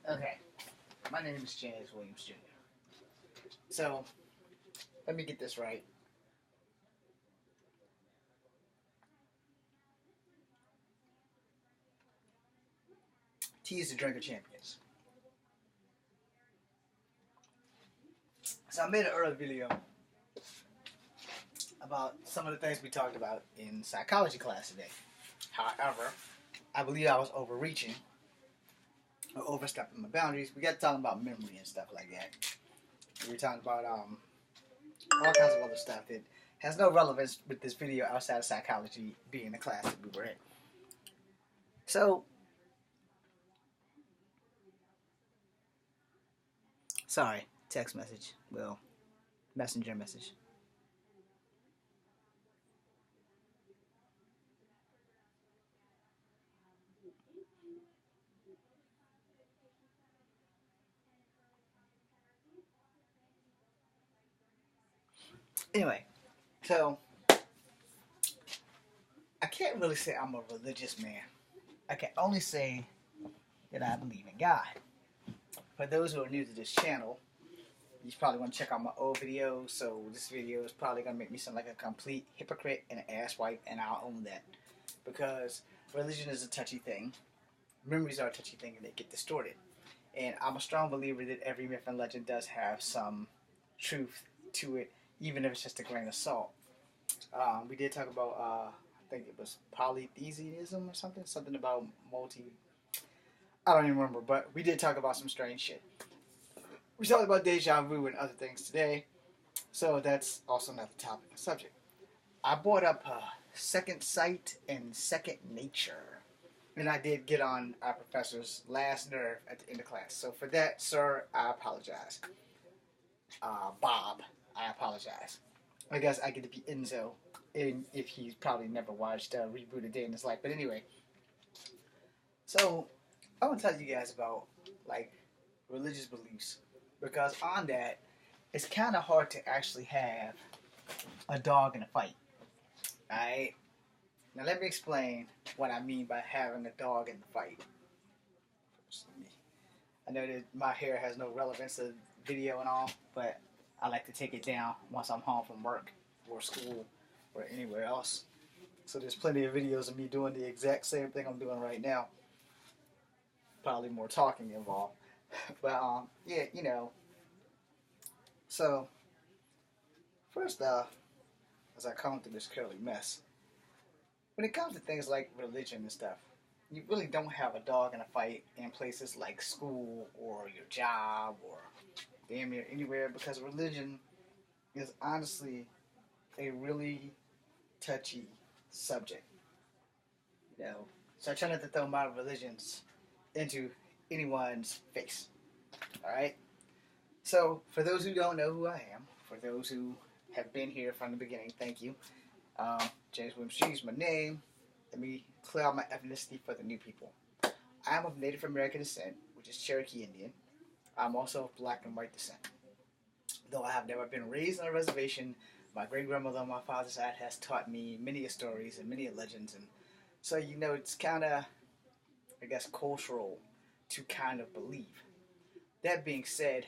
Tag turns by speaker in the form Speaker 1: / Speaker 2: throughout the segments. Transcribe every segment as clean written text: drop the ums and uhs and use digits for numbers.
Speaker 1: Okay, my name is James Williams Jr. So, let me get this right. Tea is the drink of champions. So I made an earlier video about some of the things we talked about in psychology class today. However, I believe I was overreaching or overstepping my boundaries. We got talking about memory and stuff like that. We were talking about all kinds of other stuff that has no relevance with this video outside of psychology being the class that we were in. So, sorry, text message. Well, messenger message. Anyway, so I can't really say I'm a religious man. I can only say that I believe in God. For those who are new to this channel, you probably want to check out my old videos. So this video is probably going to make me sound like a complete hypocrite and an asswipe, and I'll own that. Because religion is a touchy thing. Memories are a touchy thing, and they get distorted. And I'm a strong believer that every myth and legend does have some truth to it, even if it's just a grain of salt. We did talk about, I think it was polytheism or something about I don't even remember, but we did talk about some strange shit. We talked about deja vu and other things today, so that's also another topic and subject. I brought up second sight and second nature, and I did get on our professor's last nerve at the end of class. So for that, sir, I apologize. Bob, I apologize. I guess I get to be Enzo, if he's probably never watched Reboot a Day in His Life. But anyway, so I want to tell you guys about like religious beliefs, because on that, it's kind of hard to actually have a dog in a fight. Alright? Now let me explain what I mean by having a dog in the fight. I know that my hair has no relevance to video and all, but I like to take it down once I'm home from work or school or anywhere else. So there's plenty of videos of me doing the exact same thing I'm doing right now. Probably more talking involved. But yeah, you know. So first as I come through this curly mess, when it comes to things like religion and stuff, you really don't have a dog in a fight in places like school or your job or damn near anywhere, because religion is honestly a really touchy subject. You know, so I try not to throw my religions into anyone's face. All right. So for those who don't know who I am, for those who have been here from the beginning, thank you. James Williams G is my name. Let me clear out my ethnicity for the new people. I am of Native American descent, which is Cherokee Indian. I'm also of black and white descent. Though I have never been raised on a reservation, my great-grandmother on my father's side has taught me many stories and many legends. And so, you know, it's kind of, I guess, cultural to kind of believe. That being said,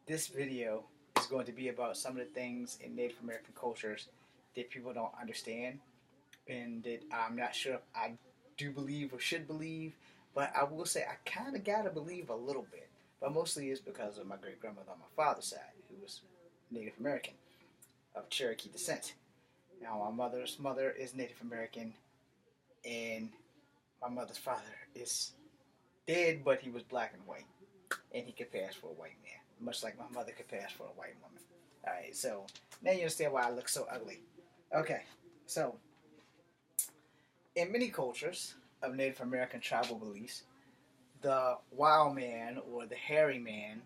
Speaker 1: this video is going to be about some of the things in Native American cultures that people don't understand, and that I'm not sure if I do believe or should believe, but I will say I kind of got to believe a little bit. But mostly it's because of my great-grandmother on my father's side, who was Native American, of Cherokee descent. Now, my mother's mother is Native American, and my mother's father is dead, but he was black and white, and he could pass for a white man, much like my mother could pass for a white woman. Alright, so now you understand why I look so ugly. Okay, so in many cultures of Native American tribal beliefs, the wild man or the hairy man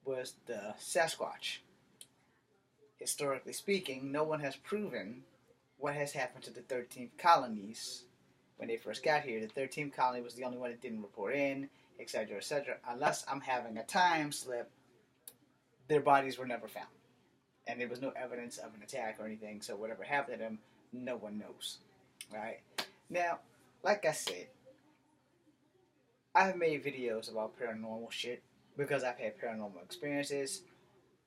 Speaker 1: was the Sasquatch. Historically speaking, no one has proven what has happened to the 13th colonies when they first got here. The 13th colony was the only one that didn't report in, etc., etc. Unless I'm having a time slip, their bodies were never found. And there was no evidence of an attack or anything, so whatever happened to them, no one knows. Right? Now, like I said, I've made videos about paranormal shit because I've had paranormal experiences.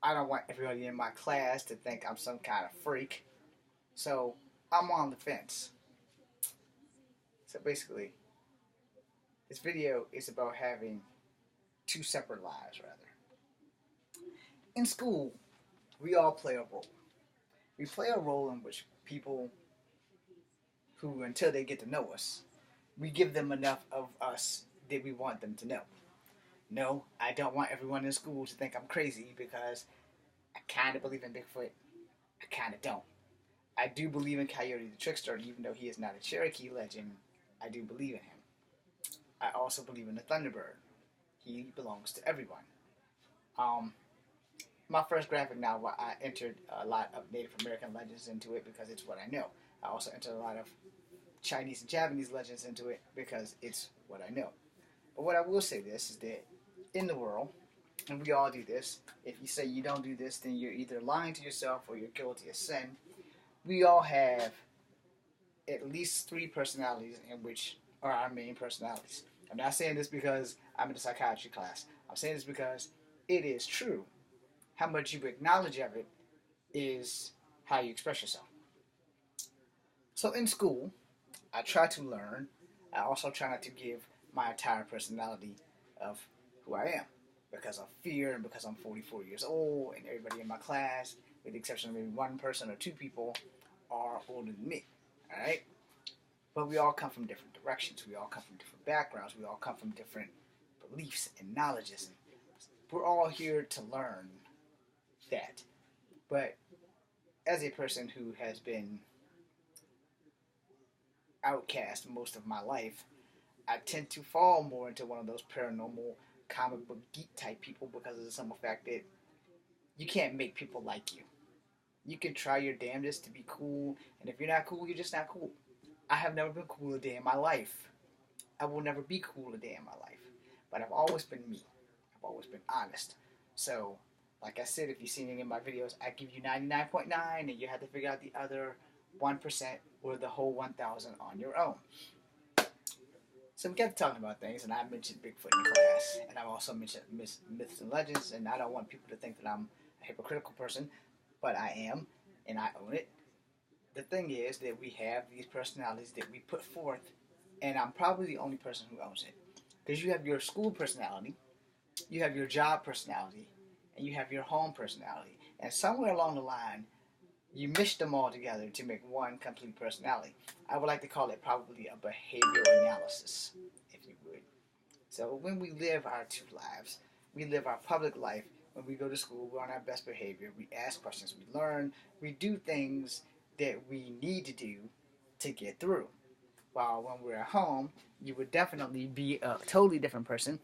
Speaker 1: I don't want everybody in my class to think I'm some kind of freak. So I'm on the fence. So basically, this video is about having two separate lives, rather. In school, we all play a role. We play a role in which people who, until they get to know us, we give them enough of us that we want them to know. No, I don't want everyone in school to think I'm crazy because I kind of believe in Bigfoot. I kind of don't. I do believe in Coyote the Trickster, even though he is not a Cherokee legend. I do believe in him. I also believe in the Thunderbird. He belongs to everyone. Um, my first graphic novel, I entered a lot of Native American legends into it because it's what I know. I also entered a lot of Chinese and Japanese legends into it because it's what I know. But what I will say this is that in the world, and we all do this, if you say you don't do this, then you're either lying to yourself or you're guilty of sin. We all have at least three personalities in which are our main personalities. I'm not saying this because I'm in a psychiatry class. I'm saying this because it is true. How much you acknowledge of it is how you express yourself. So in school, I try to learn. I also try not to give my entire personality of who I am because of fear and because I'm 44 years old and everybody in my class, with the exception of maybe one person or two people, are older than me. Alright? But we all come from different directions. We all come from different backgrounds. We all come from different beliefs and knowledges. We're all here to learn that. But as a person who has been outcast most of my life, I tend to fall more into one of those paranormal comic book geek type people because of the simple fact that you can't make people like you. You can try your damnedest to be cool, and if you're not cool, you're just not cool. I have never been cool a day in my life. I will never be cool a day in my life. But I've always been me. I've always been honest. So, like I said, if you've seen any of my videos, I give you 99.9 and you have to figure out the other 1% or the whole 1,000 on your own. So we got to talking about things, and I mentioned Bigfoot in class, and I've also mentioned myths and legends, and I don't want people to think that I'm a hypocritical person, but I am, and I own it. The thing is that we have these personalities that we put forth, and I'm probably the only person who owns it. Because you have your school personality, you have your job personality, and you have your home personality. And somewhere along the line, you mish them all together to make one complete personality. I would like to call it probably a behavioral analysis, if you would. So when we live our two lives, we live our public life. When we go to school, we're on our best behavior. We ask questions, we learn, we do things that we need to do to get through. While when we're at home, you would definitely be a totally different person.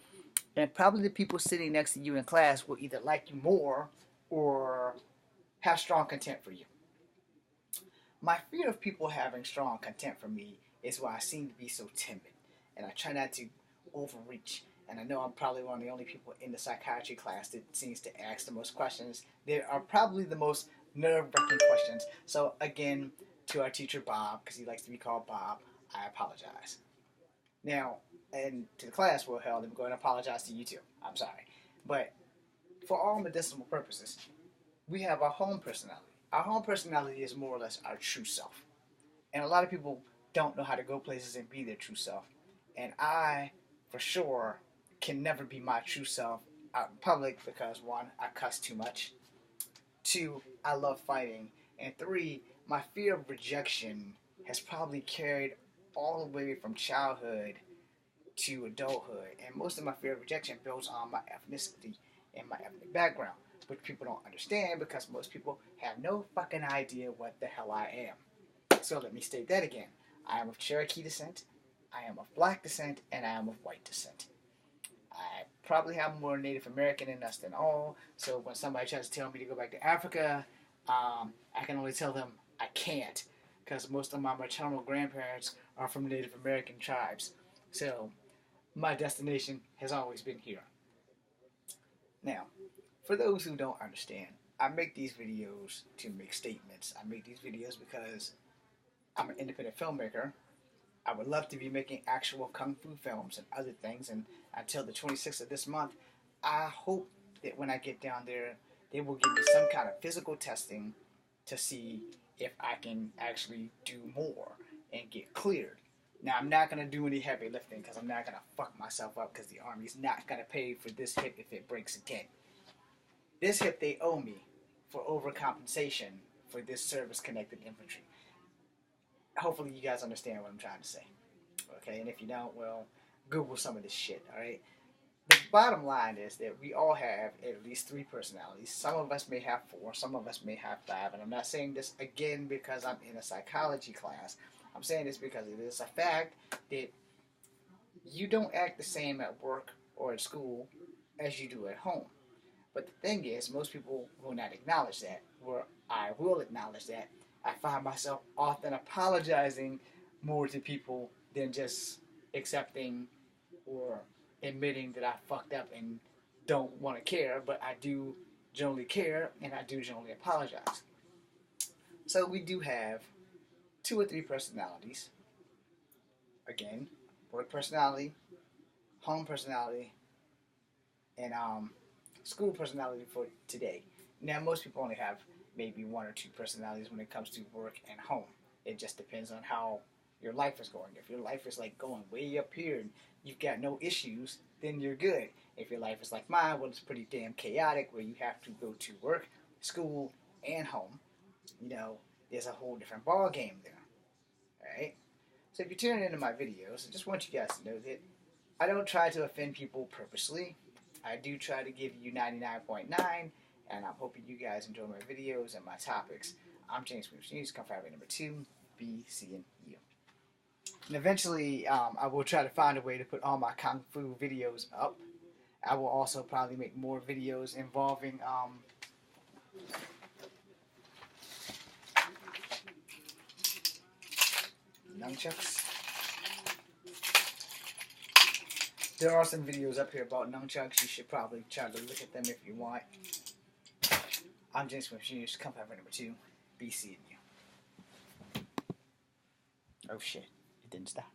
Speaker 1: And probably the people sitting next to you in class will either like you more or have strong contempt for you. My fear of people having strong contempt for me is why I seem to be so timid. And I try not to overreach. And I know I'm probably one of the only people in the psychiatry class that seems to ask the most questions. They are probably the most nerve-wracking questions. So again, to our teacher Bob, because he likes to be called Bob, I apologize. Now, and to the class, well, hell, I'm going to apologize to you too. I'm sorry. But for all medicinal purposes, we have our home personality. Our home personality is more or less our true self. And a lot of people don't know how to go places and be their true self. And I, for sure, can never be my true self out in public because, one, I cuss too much. Two, I love fighting. And three, my fear of rejection has probably carried all the way from childhood to adulthood. And most of my fear of rejection builds on my ethnicity and my ethnic background, which people don't understand because most people have no fucking idea what the hell I am. So let me state that again. I am of Cherokee descent, I am of black descent, and I am of white descent. I probably have more Native American in us than all, so when somebody tries to tell me to go back to Africa, I can only tell them I can't, because most of my maternal grandparents are from Native American tribes. So my destination has always been here. Now, for those who don't understand, I make these videos to make statements. I make these videos because I'm an independent filmmaker, I would love to be making actual kung fu films and other things. And until the 26th of this month, I hope that when I get down there, they will give me some kind of physical testing to see if I can actually do more and get cleared. Now, I'm not going to do any heavy lifting because I'm not going to fuck myself up because the Army's not going to pay for this hip if it breaks again. This hip they owe me for overcompensation for this service-connected infantry. Hopefully you guys understand what I'm trying to say. Okay, and if you don't, well, Google some of this shit, alright? The bottom line is that we all have at least 3 personalities. Some of us may have 4, some of us may have 5, and I'm not saying this again because I'm in a psychology class. I'm saying this because it is a fact that you don't act the same at work or at school as you do at home. But the thing is, most people will not acknowledge that, where I will acknowledge that. I find myself often apologizing more to people than just accepting or admitting that I fucked up and don't want to care, but I do generally care and I do generally apologize. So we do have 2 or 3 personalities. Again, work personality, home personality, and school personality for today. Now, most people only have maybe 1 or 2 personalities when it comes to work and home. It just depends on how your life is going. If your life is like going way up here and you've got no issues, then you're good. If your life is like mine, well, it's pretty damn chaotic where you have to go to work, school, and home. You know, there's a whole different ball game there. Alright? So if you're tuning into my videos, I just want you guys to know that I don't try to offend people purposely. I do try to give you 99.9, and I'm hoping you guys enjoy my videos and my topics. I'm James Williams News, come find number 2, B, C, and U. And eventually, I will try to find a way to put all my Kung Fu videos up. I will also probably make more videos involving nunchucks. There are some videos up here about nunchucks. You should probably try to look at them if you want. I'm James Williams News, come find number 2, B, C, and U. Oh shit, it didn't stop.